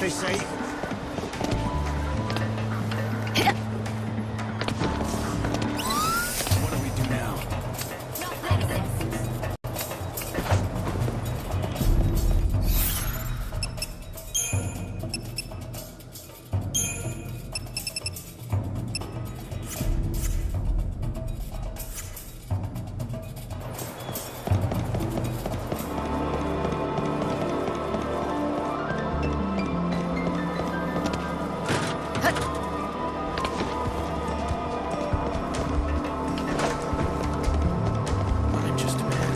they say. What do we do now? I'm just a man.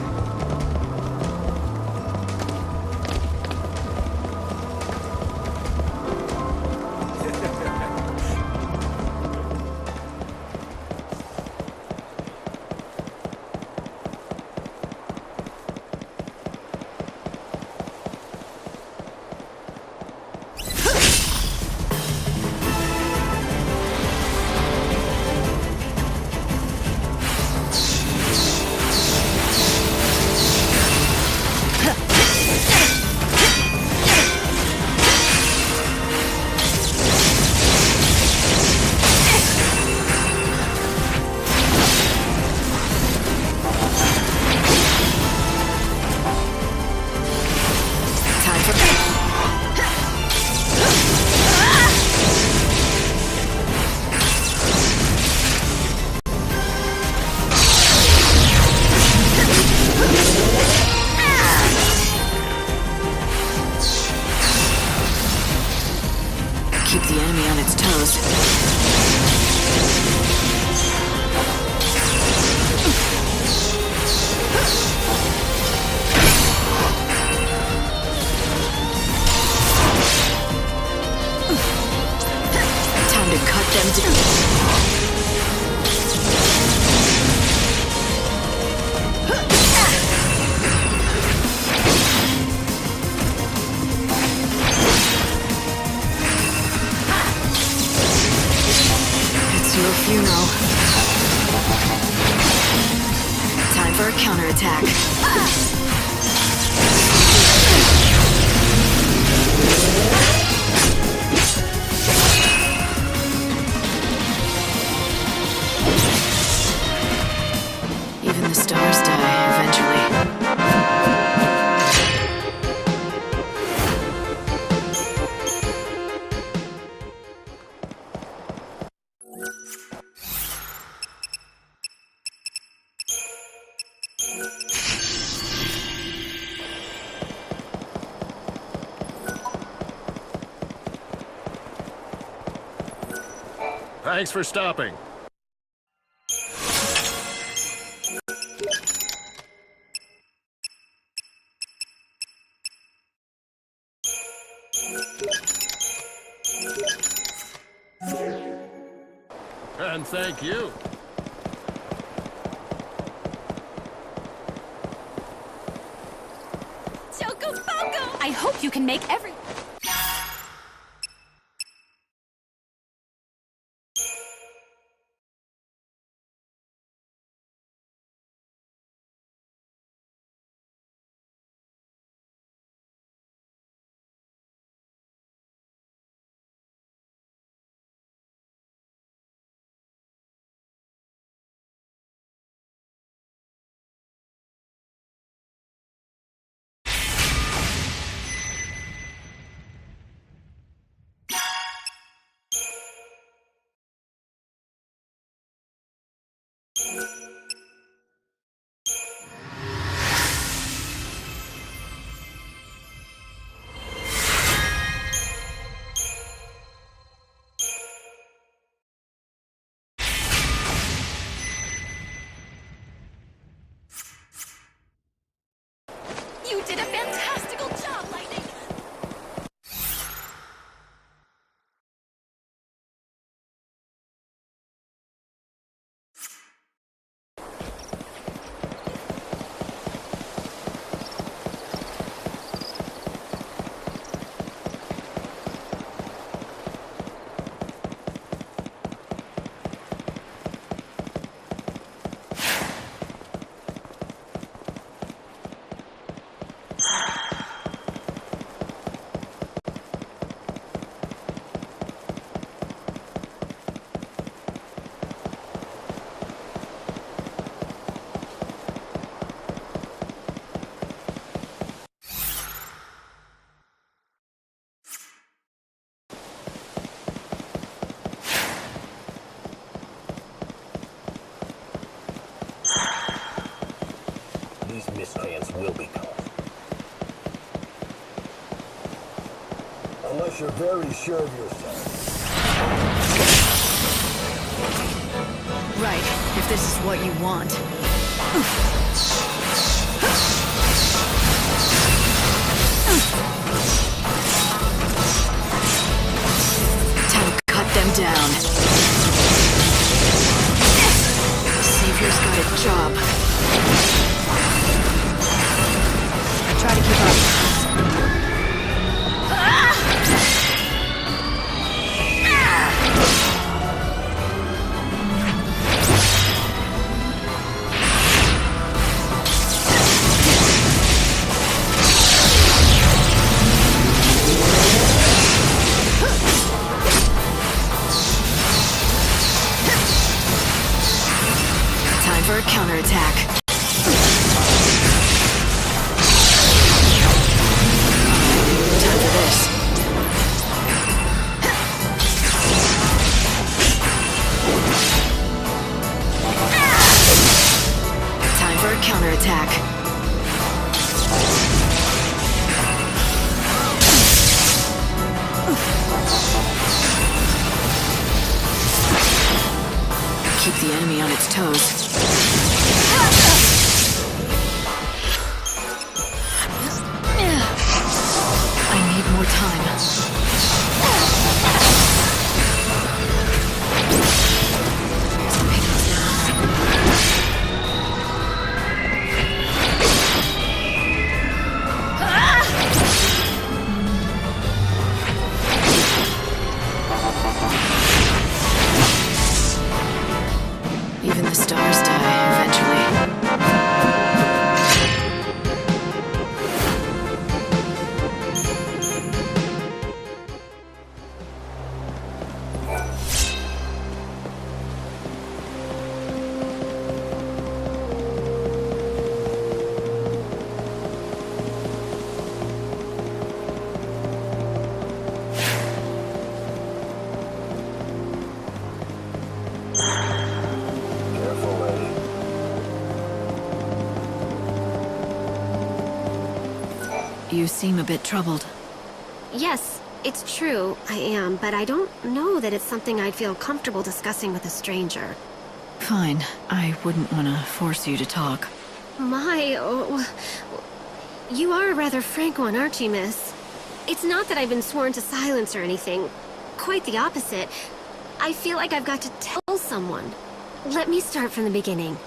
Keep the enemy on its toes. Time to cut them down. Your funeral. Time for a counterattack. Even the stars die eventually. Thanks for stopping. And thank you. Choco Foco! I hope you can make every... mischance will be caused. Unless you're very sure of yourself. Right, if this is what you want. Time to cut them down. Savior's got a job. Try to keep up. Time for a counterattack. Time for this. Time for a counterattack. Keep the enemy on its toes. I need more time. Even the stars die eventually. Careful, lady. You seem a bit troubled. Yes, it's true, I am, but I don't know that it's something I'd feel comfortable discussing with a stranger. Fine. I wouldn't want to force you to talk. You are a rather frank one, aren't you, miss? It's not that I've been sworn to silence or anything. Quite the opposite. I feel like I've got to tell someone. Let me start from the beginning.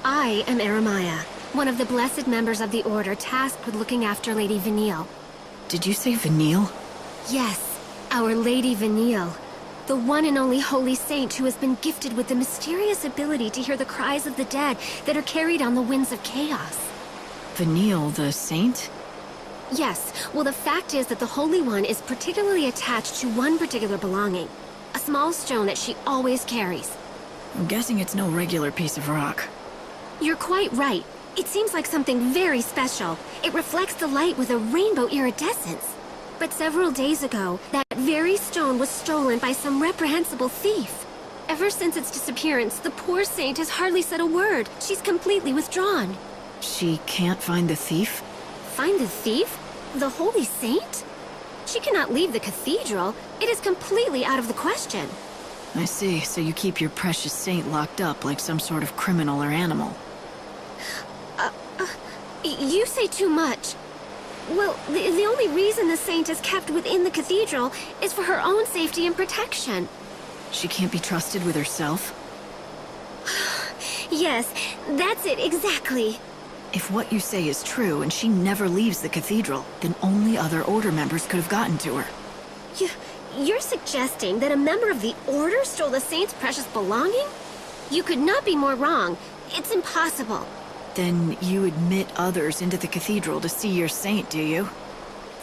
I am Eremiah, one of the blessed members of the Order tasked with looking after Lady Vanille. Did you say Vanille? Yes, our Lady Vanille. The one and only holy saint who has been gifted with the mysterious ability to hear the cries of the dead that are carried on the winds of chaos. Vanille, the saint? Yes, well the fact is that the Holy One is particularly attached to one particular belonging. A small stone that she always carries. I'm guessing it's no regular piece of rock. You're quite right. It seems like something very special. It reflects the light with a rainbow iridescence. But several days ago, that very stone was stolen by some reprehensible thief. Ever since its disappearance, the poor saint has hardly said a word. She's completely withdrawn. She can't find the thief? Find the thief? The holy saint? She cannot leave the cathedral. It is completely out of the question. I see, so you keep your precious saint locked up like some sort of criminal or animal. You say too much. Well, the only reason the saint is kept within the cathedral is for her own safety and protection. She can't be trusted with herself? Yes, that's it, exactly. If what you say is true and she never leaves the cathedral, then only other Order members could have gotten to her. You're suggesting that a member of the Order stole the saint's precious belonging? You could not be more wrong. It's impossible. Then you admit others into the cathedral to see your saint, do you?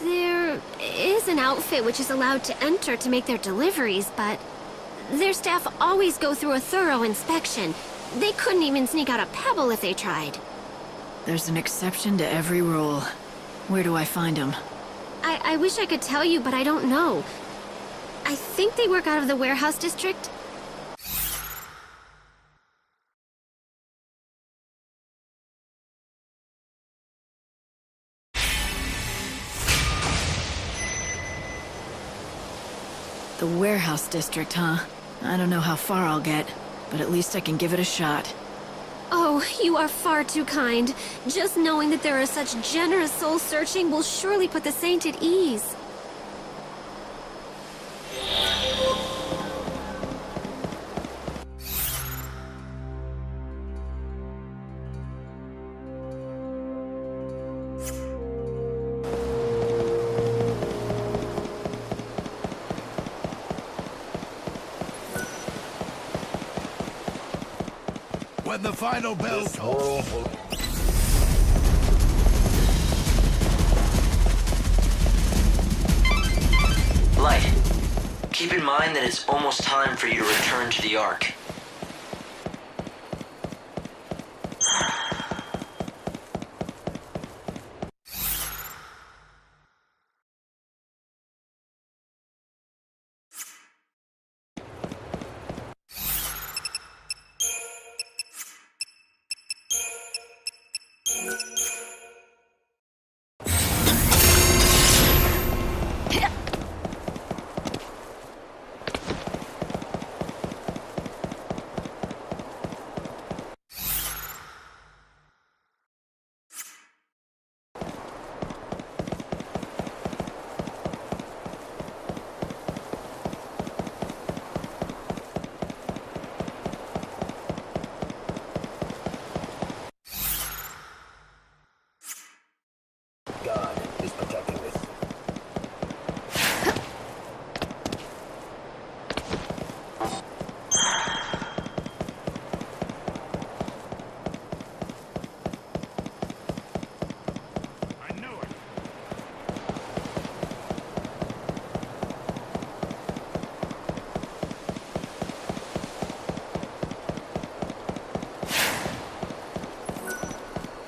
There is an outfit which is allowed to enter to make their deliveries, but their staff always go through a thorough inspection. They couldn't even sneak out a pebble if they tried. There's an exception to every rule. Where do I find them? I wish I could tell you, but I don't know. I think they work out of the warehouse district. The warehouse district, huh? I don't know how far I'll get, but at least I can give it a shot. Oh, you are far too kind. Just knowing that there are such generous souls searching will surely put the saint at ease. When the final bell This tolls. world will... Light, keep in mind that it's almost time for you to return to the Ark. God is protecting this. I knew it.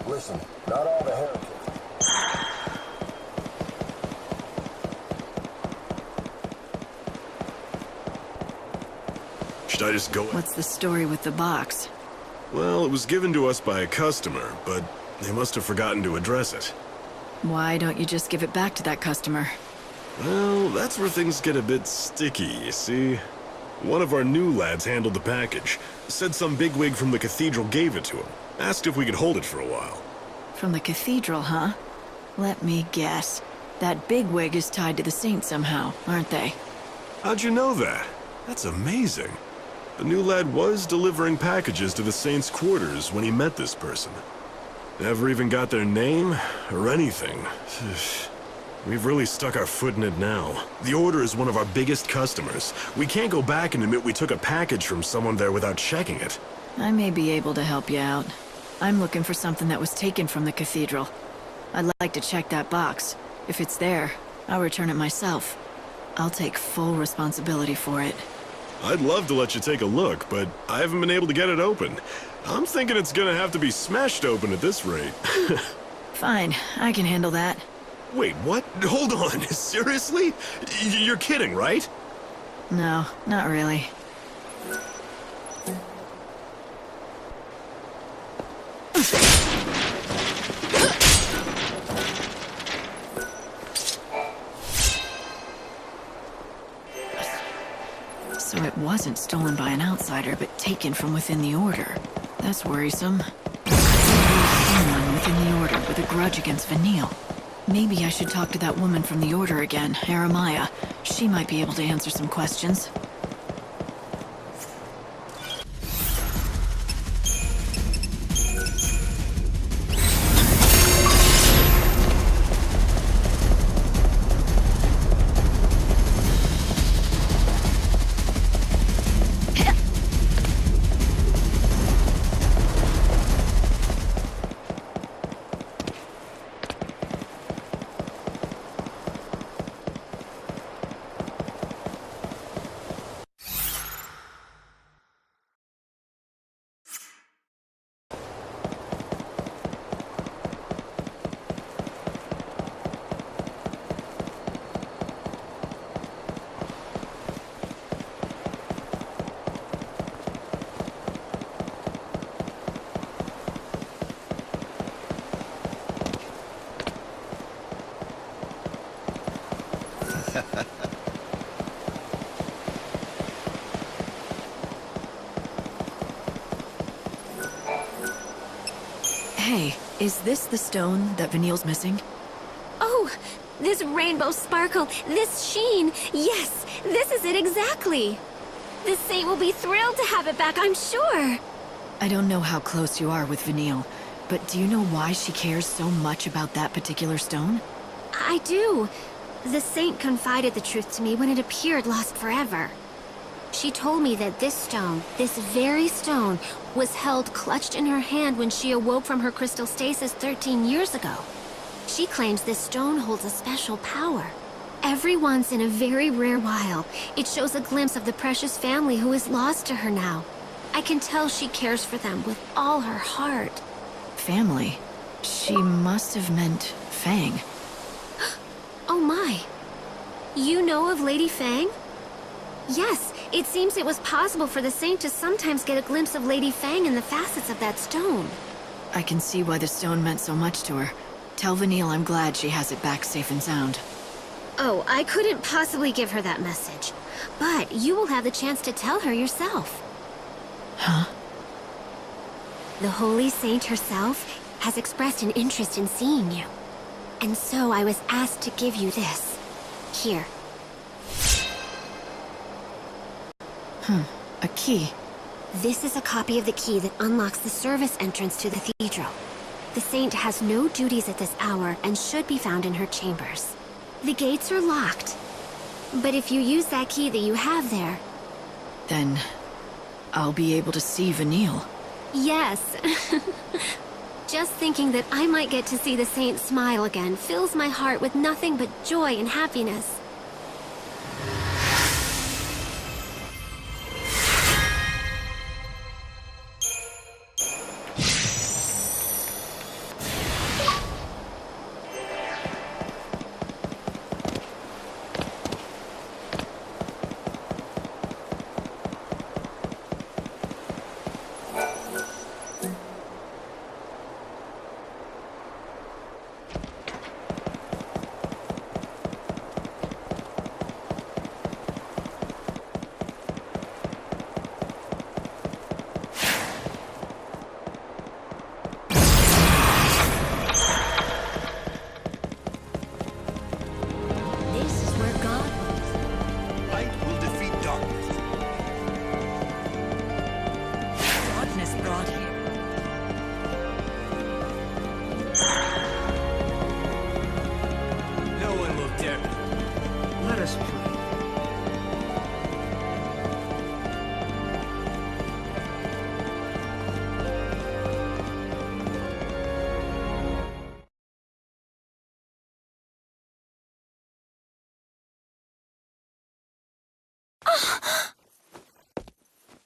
Listen, not all the heretics. Should I just go? What's the story with the box? Well, it was given to us by a customer, but they must have forgotten to address it. Why don't you just give it back to that customer? Well, that's where things get a bit sticky, you see? One of our new lads handled the package. Said some bigwig from the cathedral gave it to him. Asked if we could hold it for a while. From the cathedral, huh? Let me guess. That bigwig is tied to the saint somehow, aren't they? How'd you know that? That's amazing. The new lad was delivering packages to the saint's quarters when he met this person. Never even got their name or anything. We've really stuck our foot in it now. The Order is one of our biggest customers. We can't go back and admit we took a package from someone there without checking it. I may be able to help you out. I'm looking for something that was taken from the cathedral. I'd like to check that box. If it's there, I'll return it myself. I'll take full responsibility for it. I'd love to let you take a look, but I haven't been able to get it open. I'm thinking it's gonna have to be smashed open at this rate. Fine, I can handle that. Wait, what? Hold on, seriously? You're kidding, right? No, not really. So it wasn't stolen by an outsider, but taken from within the Order. That's worrisome. Someone within the Order with a grudge against Vanille. Maybe I should talk to that woman from the Order again, Aramaya. She might be able to answer some questions. Hey, is this the stone that Vanille's missing? Oh, this rainbow sparkle, this sheen. Yes, this is it exactly. The saint will be thrilled to have it back, I'm sure. I don't know how close you are with Vanille, but do you know why she cares so much about that particular stone? I do. The saint confided the truth to me when it appeared lost forever. She told me that this stone, this very stone, was held clutched in her hand when she awoke from her crystal stasis 13 years ago. She claims this stone holds a special power. Every once in a very rare while, it shows a glimpse of the precious family who is lost to her now. I can tell she cares for them with all her heart. Family? She must have meant Fang. Oh my. You know of Lady Fang? Yes, it seems it was possible for the saint to sometimes get a glimpse of Lady Fang in the facets of that stone. I can see why the stone meant so much to her. Tell Vanille I'm glad she has it back safe and sound. Oh, I couldn't possibly give her that message. But you will have the chance to tell her yourself. Huh? The Holy Saint herself has expressed an interest in seeing you. And so I was asked to give you this. Here. A key. This is a copy of the key that unlocks the service entrance to the cathedral. The saint has no duties at this hour and should be found in her chambers. The gates are locked. But if you use that key that you have there... Then I'll be able to see Vanille. Yes. Just thinking that I might get to see the saint smile again fills my heart with nothing but joy and happiness.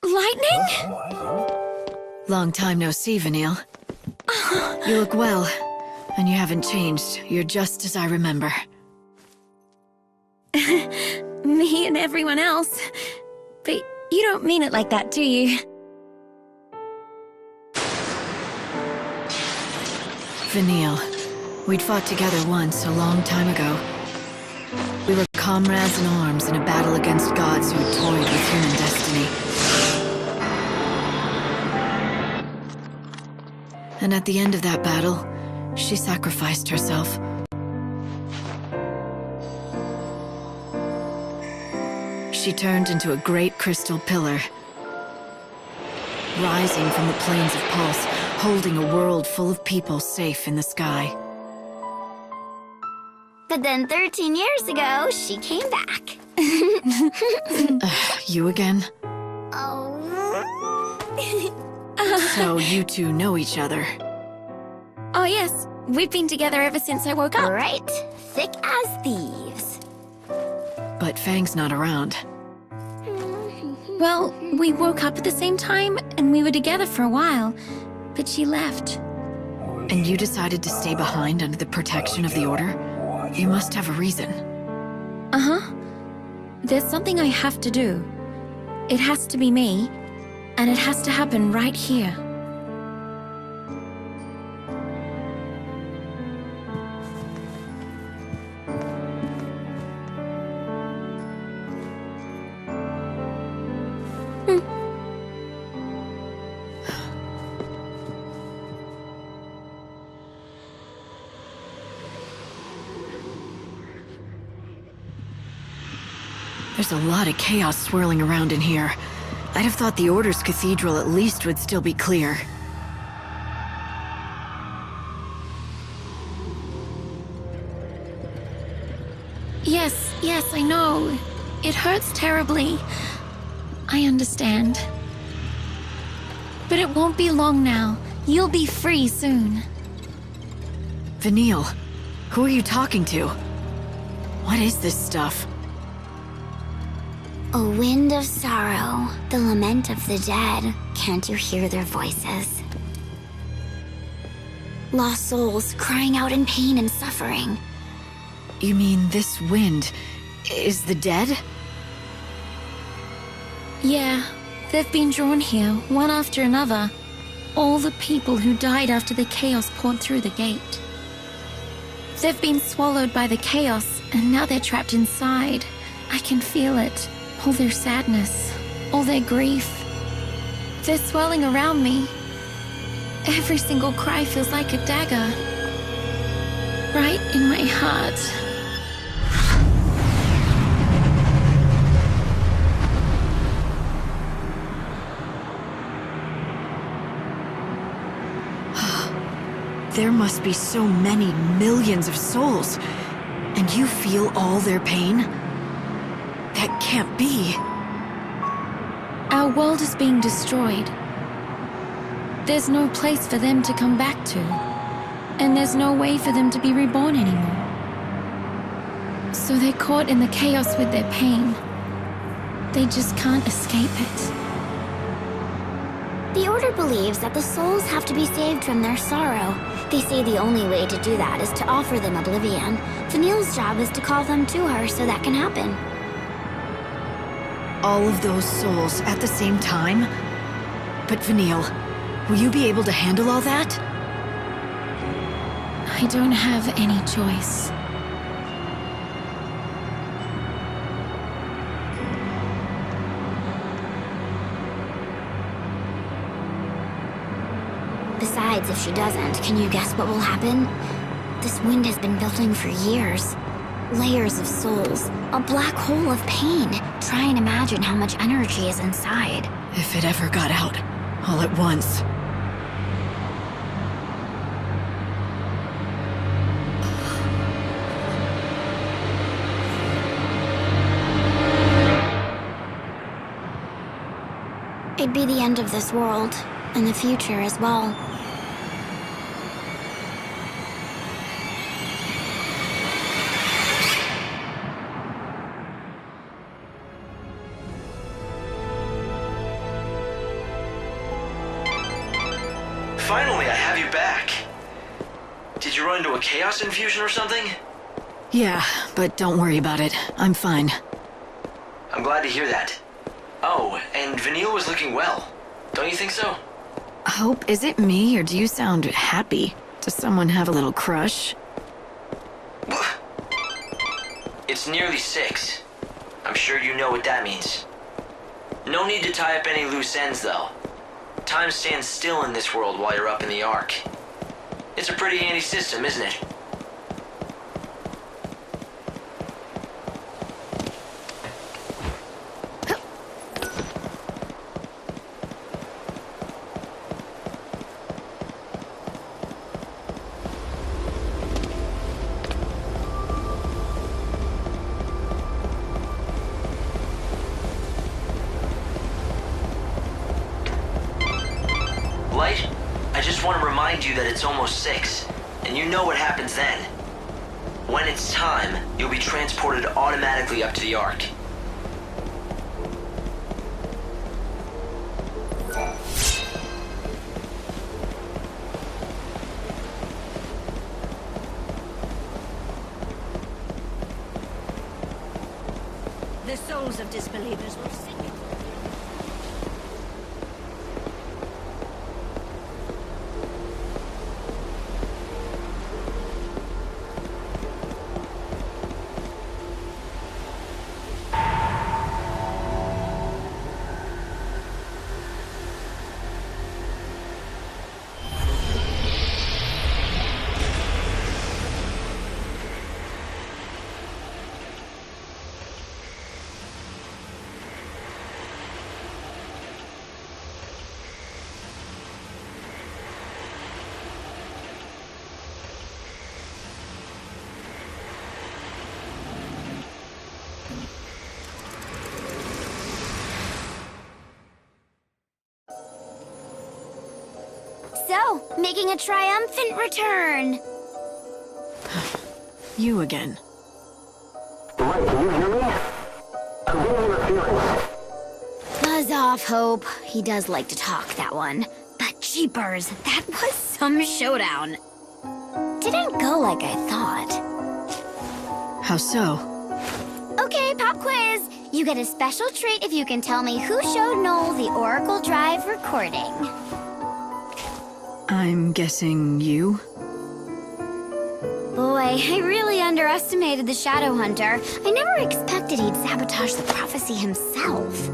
Lightning? Long time no see, Vanille. You look well, and you haven't changed. You're just as I remember. Me and everyone else. But you don't mean it like that, do you? Vanille, we'd fought together once a long time ago. We were comrades in arms in a battle against gods who toyed with human destiny. And at the end of that battle, she sacrificed herself. She turned into a great crystal pillar, rising from the plains of Pulse, holding a world full of people safe in the sky. But then 13 years ago, she came back. You again? Oh. So you two know each other? Oh yes, we've been together ever since I woke up. Right, thick as thieves. But Fang's not around. Well, we woke up at the same time, and we were together for a while. But she left. And you decided to stay behind under the protection of the Order? You must have a reason. Uh-huh. There's something I have to do. It has to be me, and it has to happen right here. There's a lot of chaos swirling around in here. I'd have thought the Order's cathedral at least would still be clear. Yes, I know. It hurts terribly. I understand. But it won't be long now. You'll be free soon. Vanille, who are you talking to? What is this stuff? A wind of sorrow, the lament of the dead. Can't you hear their voices? Lost souls crying out in pain and suffering. You mean this wind is the dead? Yeah, they've been drawn here, one after another. All the people who died after the chaos poured through the gate. They've been swallowed by the chaos, and now they're trapped inside. I can feel it. All their sadness, all their grief. They're swelling around me. Every single cry feels like a dagger. Right in my heart. There must be so many millions of souls, and you feel all their pain? That can't be. Our world is being destroyed. There's no place for them to come back to, and there's no way for them to be reborn anymore. So they're caught in the chaos with their pain. They just can't escape it. The Order believes that the souls have to be saved from their sorrow. They say the only way to do that is to offer them oblivion. Vanille's job is to call them to her so that can happen. All of those souls at the same time? But Vanille, will you be able to handle all that? I don't have any choice. Besides, if she doesn't, can you guess what will happen? This wind has been building for years. Layers of souls, a black hole of pain. Try and imagine how much energy is inside. If it ever got out, all at once. It'd be the end of this world, and the future as well. Finally, I have you back. Did you run into a chaos infusion or something? Yeah, but don't worry about it. I'm fine. I'm glad to hear that. Oh, and Vanille was looking well. Don't you think so? Hope, is it me, or do you sound happy? Does someone have a little crush? It's nearly 6. I'm sure you know what that means. No need to tie up any loose ends, though. Time stands still in this world while you're up in the Ark. It's a pretty handy system, isn't it? Light, I just want to remind you that it's almost 6, and you know what happens then. When it's time, you'll be transported automatically up to the Ark. The souls of disbelievers will sing it. So, making a triumphant return. You again. Right, can you hear me? I'm getting interference. Buzz off, Hope. He does like to talk, that one. But jeepers, that was some showdown. Didn't go like I thought. How so? Okay, pop quiz. You get a special treat if you can tell me who showed Noel the Oracle Drive recording. I'm guessing you? Boy, I really underestimated the Shadow Hunter. I never expected he'd sabotage the prophecy himself.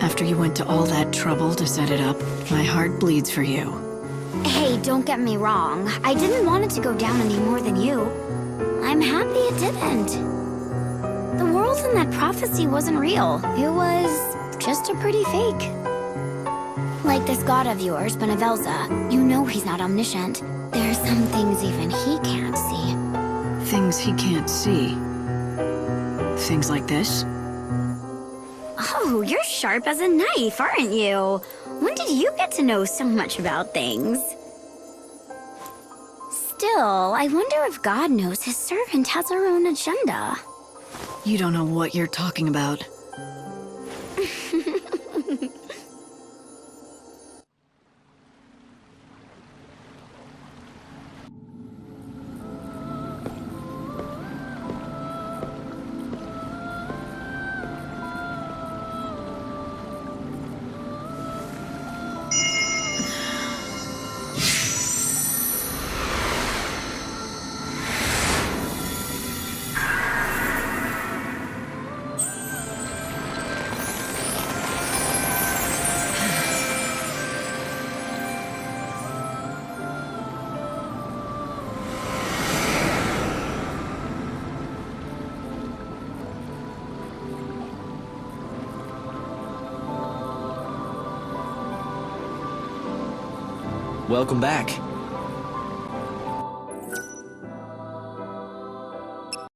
After you went to all that trouble to set it up, my heart bleeds for you. Hey, don't get me wrong. I didn't want it to go down any more than you. I'm happy it didn't. The world in that prophecy wasn't real. It was just a pretty fake. Like this god of yours, Benevelza. You know he's not omniscient. There's some things even he can't see. Things he can't see. Things like this? Oh, you're sharp as a knife, aren't you? When did you get to know so much about things? Still, I wonder if God knows his servant has her own agenda. You don't know what you're talking about. Welcome back.